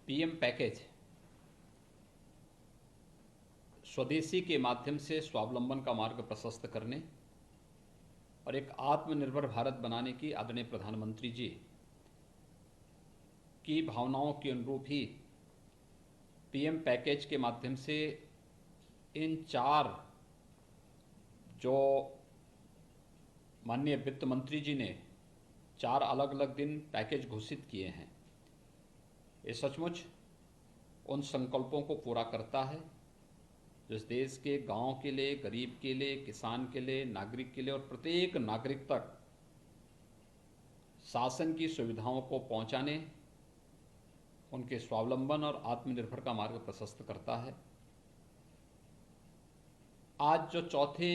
PM package स्वदेशी के माध्यम से स्वावलंबन का मार्ग प्रशस्त करने और एक आत्मनिर्भर भारत बनाने की आदरणीय प्रधानमंत्री जी की भावनाओं के अनुरूप ही पीएम पैकेज के माध्यम से इन 4 जो माननीय वित्त मंत्री जी ने 4 अलग अलग दिन पैकेज घोषित किए हैं, ये सचमुच उन संकल्पों को पूरा करता है जो इस देश के गांव के लिए, गरीब के लिए, किसान के लिए, नागरिक के लिए और प्रत्येक नागरिक तक शासन की सुविधाओं को पहुंचाने, उनके स्वावलंबन और आत्मनिर्भर का मार्ग प्रशस्त करता है। आज जो चौथे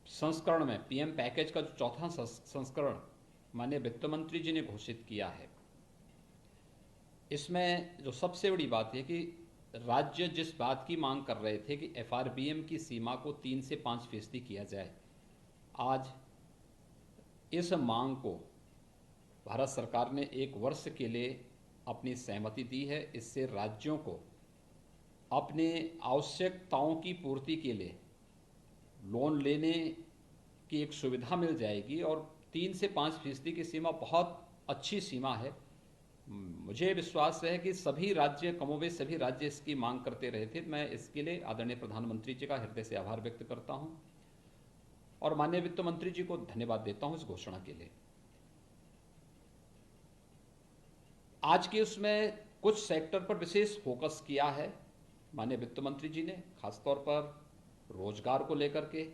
संस्करण में पीएम पैकेज का जो चौथा संस्करण माननीय वित्त मंत्री जी ने घोषित किया है, इसमें जो सबसे बड़ी बात है कि राज्य जिस बात की मांग कर रहे थे कि एफआरबीएम की सीमा को 3 से 5% किया जाए, आज इस मांग को भारत सरकार ने 1 वर्ष के लिए अपनी सहमति दी है। इससे राज्यों को अपने आवश्यकताओं की पूर्ति के लिए लोन लेने की एक सुविधा मिल जाएगी और 3 से 5% की सीमा बहुत अच्छी सीमा है। मुझे विश्वास है कि सभी राज्य, कमोबेश सभी राज्य इसकी मांग करते रहे थे। मैं इसके लिए आदरणीय प्रधानमंत्री जी का हृदय से आभार व्यक्त करता हूं और माननीय वित्त मंत्री जी को धन्यवाद देता हूं इस घोषणा के लिए। आज के उसमें कुछ सेक्टर पर विशेष फोकस किया है माननीय वित्त मंत्री जी ने, खासतौर पर रोजगार को लेकर के,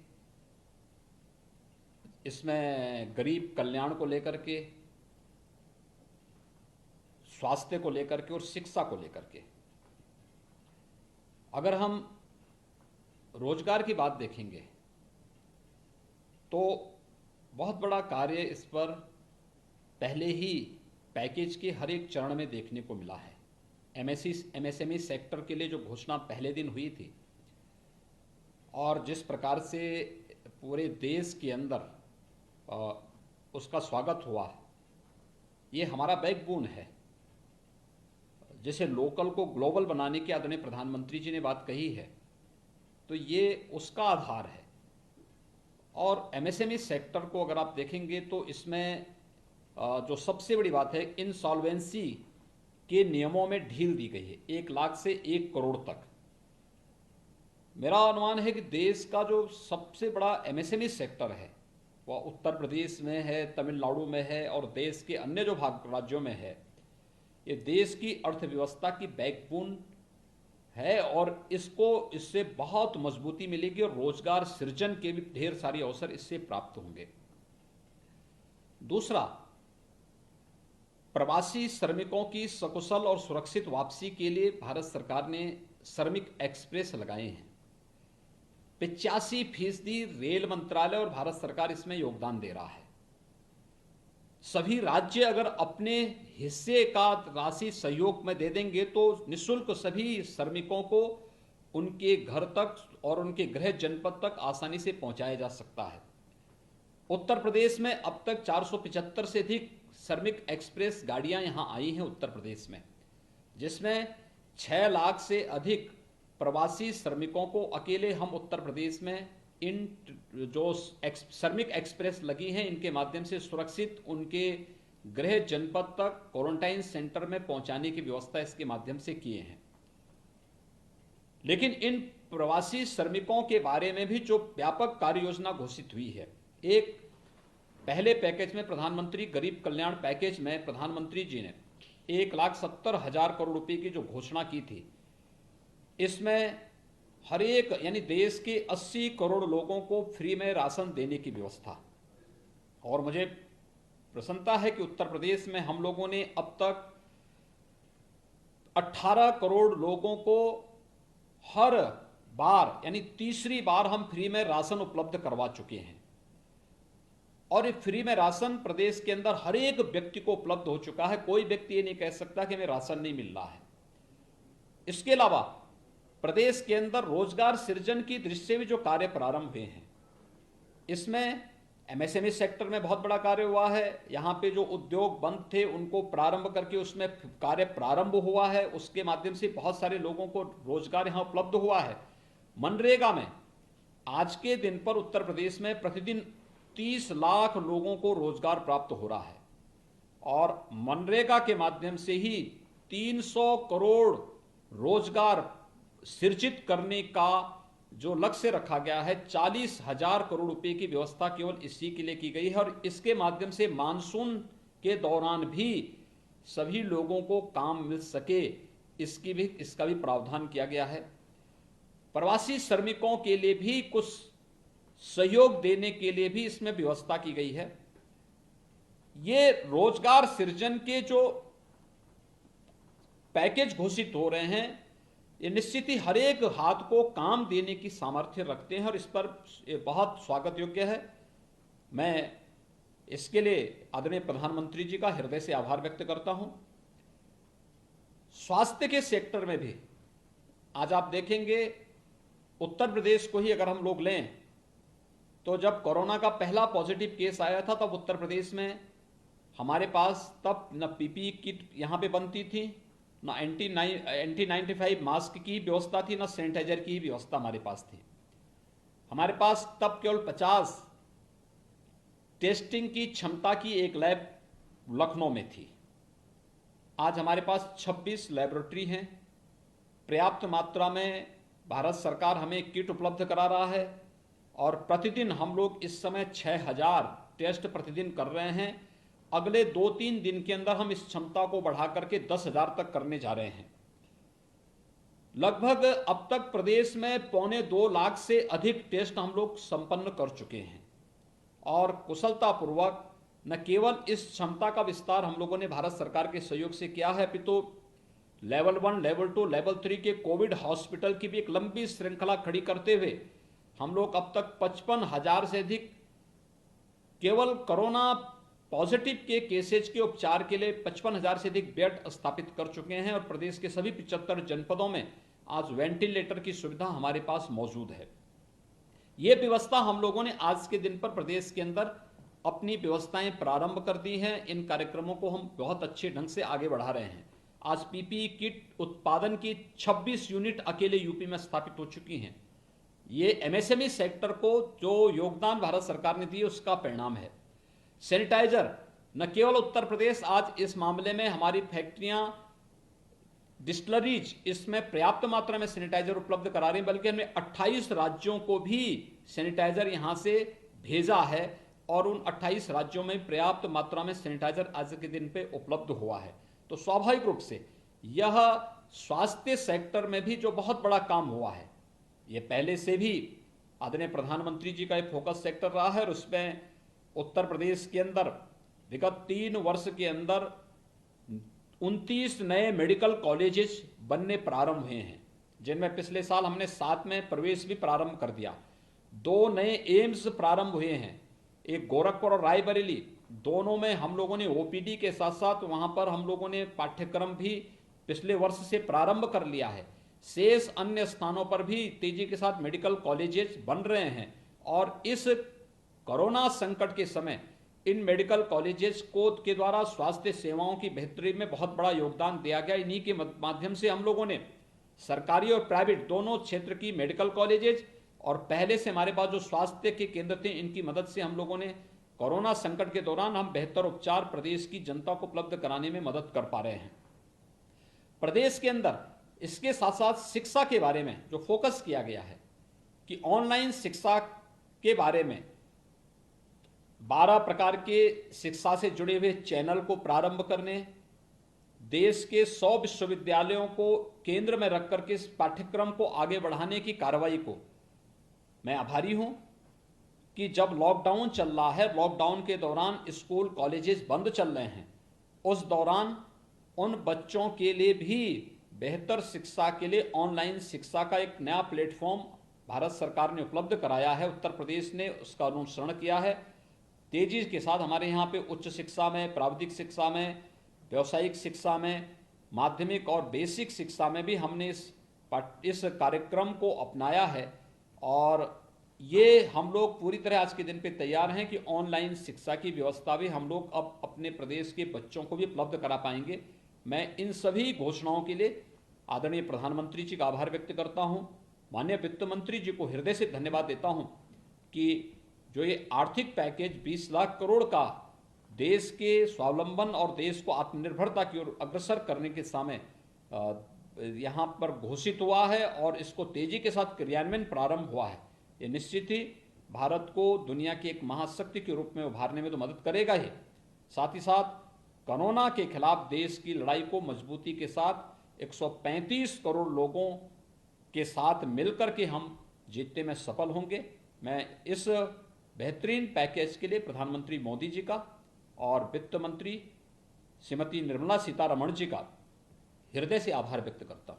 इसमें गरीब कल्याण को लेकर के, स्वास्थ्य को लेकर के और शिक्षा को लेकर के। अगर हम रोजगार की बात देखेंगे तो बहुत बड़ा कार्य इस पर पहले ही पैकेज के हर एक चरण में देखने को मिला है। एमएसएमई सेक्टर के लिए जो घोषणा पहले दिन हुई थी और जिस प्रकार से पूरे देश के अंदर उसका स्वागत हुआ, ये हमारा बैकबोन है। जैसे लोकल को ग्लोबल बनाने की आदरणीय प्रधानमंत्री जी ने बात कही है, तो ये उसका आधार है। और एमएसएमई सेक्टर को अगर आप देखेंगे तो इसमें जो सबसे बड़ी बात है, इंसॉल्वेंसी के नियमों में ढील दी गई है 1 लाख से 1 करोड़ तक। मेरा अनुमान है कि देश का जो सबसे बड़ा एमएसएमई सेक्टर है वह उत्तर प्रदेश में है, तमिलनाडु में है और देश के अन्य जो राज्यों में है। ये देश की अर्थव्यवस्था की बैकबोन है और इससे बहुत मजबूती मिलेगी और रोजगार सृजन के भी ढेर सारे अवसर इससे प्राप्त होंगे। दूसरा, प्रवासी श्रमिकों की सकुशल और सुरक्षित वापसी के लिए भारत सरकार ने श्रमिक एक्सप्रेस लगाए हैं। 85% रेल मंत्रालय और भारत सरकार इसमें योगदान दे रहा है। सभी राज्य अगर अपने हिस्से का राशि सहयोग में दे देंगे तो निःशुल्क सभी श्रमिकों को उनके घर तक और उनके गृह जनपद तक आसानी से पहुंचाया जा सकता है। उत्तर प्रदेश में अब तक 475 से अधिक श्रमिक एक्सप्रेस गाड़ियां यहां आई हैं उत्तर प्रदेश में, जिसमें 6 लाख से अधिक प्रवासी श्रमिकों को अकेले हम उत्तर प्रदेश में इन जो श्रमिक एक्सप्रेस लगी हैं इनके माध्यम से सुरक्षित उनके गृह जनपद तक क्वारंटाइन सेंटर में पहुंचाने की व्यवस्था इसके माध्यम से किए हैं। लेकिन इन प्रवासी श्रमिकों के बारे में भी जो व्यापक कार्य योजना घोषित हुई है, एक पहले पैकेज में प्रधानमंत्री गरीब कल्याण पैकेज में प्रधानमंत्री जी ने 1,70,000 करोड़ रुपए की जो घोषणा की थी, इसमें हर एक यानी देश के 80 करोड़ लोगों को फ्री में राशन देने की व्यवस्था। और मुझे प्रसन्नता है कि उत्तर प्रदेश में हम लोगों ने अब तक 18 करोड़ लोगों को हर बार यानी तीसरी बार हम फ्री में राशन उपलब्ध करवा चुके हैं। और ये फ्री में राशन प्रदेश के अंदर हर एक व्यक्ति को उपलब्ध हो चुका है। कोई व्यक्ति ये नहीं कह सकता कि हमें राशन नहीं मिल रहा है। इसके अलावा प्रदेश के अंदर रोजगार सृजन की दृष्टि से भी जो कार्य प्रारंभ हुए हैं, इसमें एमएसएमई सेक्टर में बहुत बड़ा कार्य हुआ है। यहाँ पे जो उद्योग बंद थे उनको प्रारंभ करके उसमें कार्य प्रारंभ हुआ है, उसके माध्यम से बहुत सारे लोगों को रोजगार यहाँ उपलब्ध हुआ है। मनरेगा में आज के दिन पर उत्तर प्रदेश में प्रतिदिन 30 लाख लोगों को रोजगार प्राप्त हो रहा है और मनरेगा के माध्यम से ही 300 करोड़ रोजगार सृजित करने का जो लक्ष्य रखा गया है, 40,000 करोड़ रुपए की व्यवस्था केवल इसी के लिए की गई है और इसके माध्यम से मानसून के दौरान भी सभी लोगों को काम मिल सके इसका भी प्रावधान किया गया है। प्रवासी श्रमिकों के लिए भी कुछ सहयोग देने के लिए भी इसमें व्यवस्था की गई है। ये रोजगार सृजन के जो पैकेज घोषित हो रहे हैं, ये निश्चित ही हर एक हाथ को काम देने की सामर्थ्य रखते हैं और इस पर ये बहुत स्वागत योग्य है। मैं इसके लिए आदरणीय प्रधानमंत्री जी का हृदय से आभार व्यक्त करता हूं। स्वास्थ्य के सेक्टर में भी आज आप देखेंगे, उत्तर प्रदेश को ही अगर हम लोग लें तो जब कोरोना का पहला पॉजिटिव केस आया था तब उत्तर प्रदेश में हमारे पास तब न पीपीई किट यहाँ पे बनती थी, ना N95 मास्क की व्यवस्था थी, ना सैनिटाइजर की व्यवस्था हमारे पास थी। हमारे पास तब केवल 50 टेस्टिंग की क्षमता की एक लैब लखनऊ में थी। आज हमारे पास 26 लेबोरेटरी हैं। पर्याप्त मात्रा में भारत सरकार हमें किट उपलब्ध करा रहा है और प्रतिदिन हम लोग इस समय 6,000 टेस्ट प्रतिदिन कर रहे हैं। अगले 2-3 दिन के अंदर हम इस क्षमता को बढ़ा करके 10,000 तक करने जा रहे हैं। लगभग अब तक प्रदेश में 1.25 लाख से अधिक टेस्ट हम लोग संपन्न कर चुके हैं और कुशलतापूर्वक न केवल इस क्षमता का विस्तार हम लोगों ने भारत सरकार के सहयोग से किया है, अपितु लेवल 1, लेवल 2, लेवल 3 के कोविड हॉस्पिटल की भी एक लंबी श्रृंखला खड़ी करते हुए हम लोग अब तक 55,000 से अधिक केवल कोरोना पॉजिटिव के केसेज के उपचार के लिए 55,000 से अधिक बेड स्थापित कर चुके हैं और प्रदेश के सभी 75 जनपदों में आज वेंटिलेटर की सुविधा हमारे पास मौजूद है। ये व्यवस्था हम लोगों ने आज के दिन पर प्रदेश के अंदर अपनी व्यवस्थाएं प्रारंभ कर दी हैं। इन कार्यक्रमों को हम बहुत अच्छे ढंग से आगे बढ़ा रहे हैं। आज पीपीई किट उत्पादन की 26 यूनिट अकेले यूपी में स्थापित हो चुकी हैं। ये एमएसएमई सेक्टर को जो योगदान भारत सरकार ने दिए उसका परिणाम है। सैनिटाइजर न केवल उत्तर प्रदेश आज इस मामले में हमारी फैक्ट्रियां, डिस्टिलरीज इसमें पर्याप्त मात्रा में सैनिटाइजर उपलब्ध करा रही हैं, बल्कि हमने 28 राज्यों को भी सैनिटाइजर यहां से भेजा है और उन 28 राज्यों में पर्याप्त मात्रा में सैनिटाइजर आज के दिन पे उपलब्ध हुआ है। तो स्वाभाविक रूप से यह स्वास्थ्य सेक्टर में भी जो बहुत बड़ा काम हुआ है, ये पहले से भी आदरणीय प्रधानमंत्री जी का एक फोकस सेक्टर रहा है और उसमें उत्तर प्रदेश के अंदर विगत 3 वर्ष के अंदर 29 नए मेडिकल कॉलेजेस बनने प्रारंभ हुए हैं, जिनमें पिछले साल हमने 7 में प्रवेश भी प्रारंभ कर दिया। 2 नए एम्स प्रारंभ हुए हैं, एक गोरखपुर और रायबरेली, दोनों में हम लोगों ने ओपीडी के साथ साथ वहां पर हम लोगों ने पाठ्यक्रम भी पिछले वर्ष से प्रारंभ कर लिया है। शेष अन्य स्थानों पर भी तेजी के साथ मेडिकल कॉलेजेस बन रहे हैं और इस कोरोना संकट के समय इन मेडिकल कॉलेजेस को के द्वारा स्वास्थ्य सेवाओं की बेहतरी में बहुत बड़ा योगदान दिया गया। इन्हीं के माध्यम से हम लोगों ने सरकारी और प्राइवेट दोनों क्षेत्र की मेडिकल कॉलेजेस और पहले से हमारे पास जो स्वास्थ्य के केंद्र थे, इनकी मदद से हम लोगों ने कोरोना संकट के दौरान हम बेहतर उपचार प्रदेश की जनता को उपलब्ध कराने में मदद कर पा रहे हैं। प्रदेश के अंदर इसके साथ साथ शिक्षा के बारे में जो फोकस किया गया है कि ऑनलाइन शिक्षा के बारे में 12 प्रकार के शिक्षा से जुड़े हुए चैनल को प्रारंभ करने, देश के 100 विश्वविद्यालयों को केंद्र में रख करके इस पाठ्यक्रम को आगे बढ़ाने की कार्रवाई को मैं आभारी हूं कि जब लॉकडाउन चल रहा है, लॉकडाउन के दौरान स्कूल कॉलेजेस बंद चल रहे हैं, उस दौरान उन बच्चों के लिए भी बेहतर शिक्षा के लिए ऑनलाइन शिक्षा का एक नया प्लेटफॉर्म भारत सरकार ने उपलब्ध कराया है। उत्तर प्रदेश ने उसका अनुसरण किया है। तेजी के साथ हमारे यहाँ पे उच्च शिक्षा में, प्राविधिक शिक्षा में, व्यावसायिक शिक्षा में, माध्यमिक और बेसिक शिक्षा में भी हमने इस कार्यक्रम को अपनाया है और ये हम लोग पूरी तरह आज के दिन पे तैयार हैं कि ऑनलाइन शिक्षा की व्यवस्था भी हम लोग अब अपने प्रदेश के बच्चों को भी उपलब्ध करा पाएंगे। मैं इन सभी घोषणाओं के लिए आदरणीय प्रधानमंत्री जी का आभार व्यक्त करता हूं, माननीय वित्त मंत्री जी को हृदय से धन्यवाद देता हूं कि जो ये आर्थिक पैकेज 20 लाख करोड़ का देश के स्वावलंबन और देश को आत्मनिर्भरता की ओर अग्रसर करने के समय यहाँ पर घोषित हुआ है और इसको तेजी के साथ क्रियान्वयन प्रारंभ हुआ है, ये निश्चित ही भारत को दुनिया की एक महाशक्ति के रूप में उभारने में तो मदद करेगा ही, साथ ही साथ कोरोना के खिलाफ देश की लड़ाई को मजबूती के साथ 135 करोड़ लोगों के साथ मिलकर के हम जीतने में सफल होंगे। मैं इस बेहतरीन पैकेज के लिए प्रधानमंत्री मोदी जी का और वित्त मंत्री श्रीमती निर्मला सीतारमण जी का हृदय से आभार व्यक्त करता हूं।